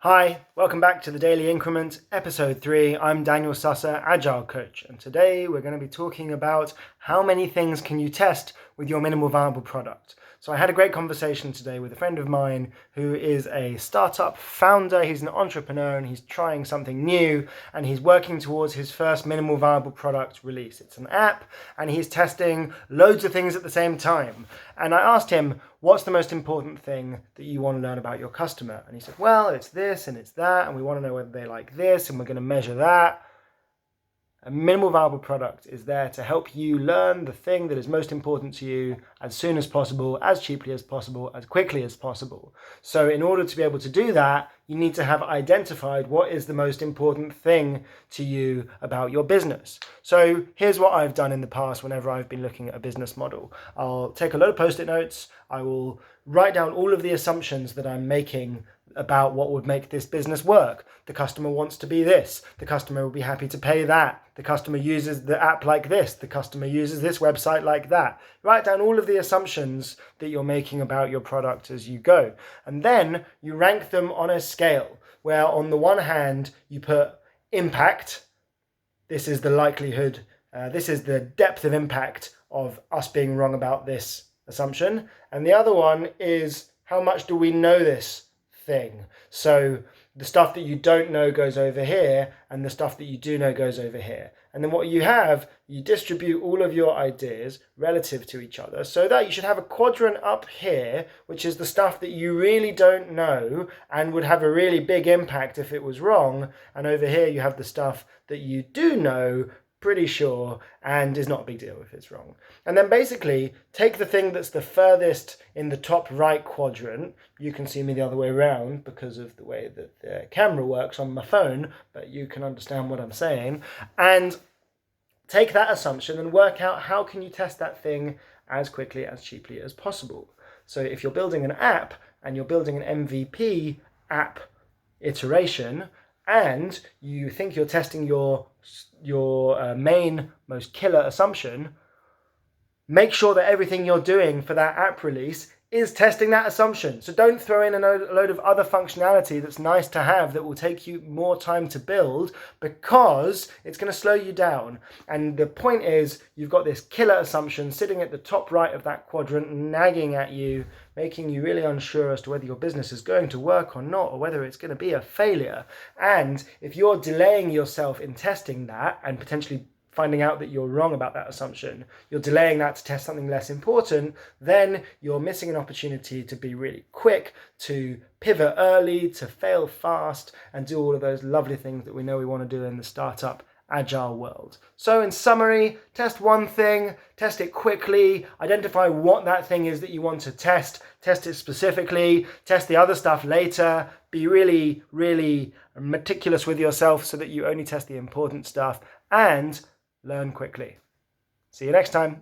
Hi, welcome back to the Daily Increment, episode 3. I'm Daniel Susser, Agile Coach, and today we're going to be talking about how many things can you test with your minimal viable product. So I had a great conversation today with a friend of mine who is a startup founder. He's an entrepreneur and he's trying something new and he's working towards his first minimal viable product release. It's an app and he's testing loads of things at the same time. And I asked him, what's the most important thing that you want to learn about your customer? And he said, well, it's this and it's that, and we want to know whether they like this, and we're going to measure that. A minimal viable product is there to help you learn the thing that is most important to you as soon as possible, as cheaply as possible, as quickly as possible. So in order to be able to do that, you need to have identified what is the most important thing to you about your business. So here's what I've done in the past whenever I've been looking at a business model. I'll take a load of post-it notes. I will write down all of the assumptions that I'm making about what would make this business work. The customer wants to be this. The customer will be happy to pay that. The customer uses the app like this. The customer uses this website like that. Write down all of the assumptions that you're making about your product as you go. And then you rank them on a scale where on the one hand you put impact. This is the likelihood, this is the depth of impact of us being wrong about this assumption. And the other one is how much do we know this thing. So the stuff that you don't know goes over here and the stuff that you do know goes over here. And then what you have, you distribute all of your ideas relative to each other so that you should have a quadrant up here, which is the stuff that you really don't know and would have a really big impact if it was wrong. And over here you have the stuff that you do know, pretty sure, and is not a big deal if it's wrong. And then basically take the thing that's the furthest in the top right quadrant. You can see me the other way around because of the way that the camera works on my phone, but you can understand what I'm saying. And take that assumption and work out how can you test that thing as quickly, as cheaply as possible. So if you're building an app and you're building an MVP app iteration, and you think you're testing your main, most killer assumption, make sure that everything you're doing for that app release is testing that assumption. So don't throw in a load of other functionality that's nice to have that will take you more time to build, because it's going to slow you down. And the point is, you've got this killer assumption sitting at the top right of that quadrant, nagging at you, making you really unsure as to whether your business is going to work or not, or whether it's going to be a failure. And if you're delaying yourself in testing that and potentially finding out that you're wrong about that assumption, you're delaying that to test something less important, then you're missing an opportunity to be really quick, to pivot early, to fail fast, and do all of those lovely things that we know we want to do in the startup agile world. So in summary, test one thing, test it quickly, identify what that thing is that you want to test it specifically, test the other stuff later, be really, really meticulous with yourself so that you only test the important stuff, and learn quickly. See you next time.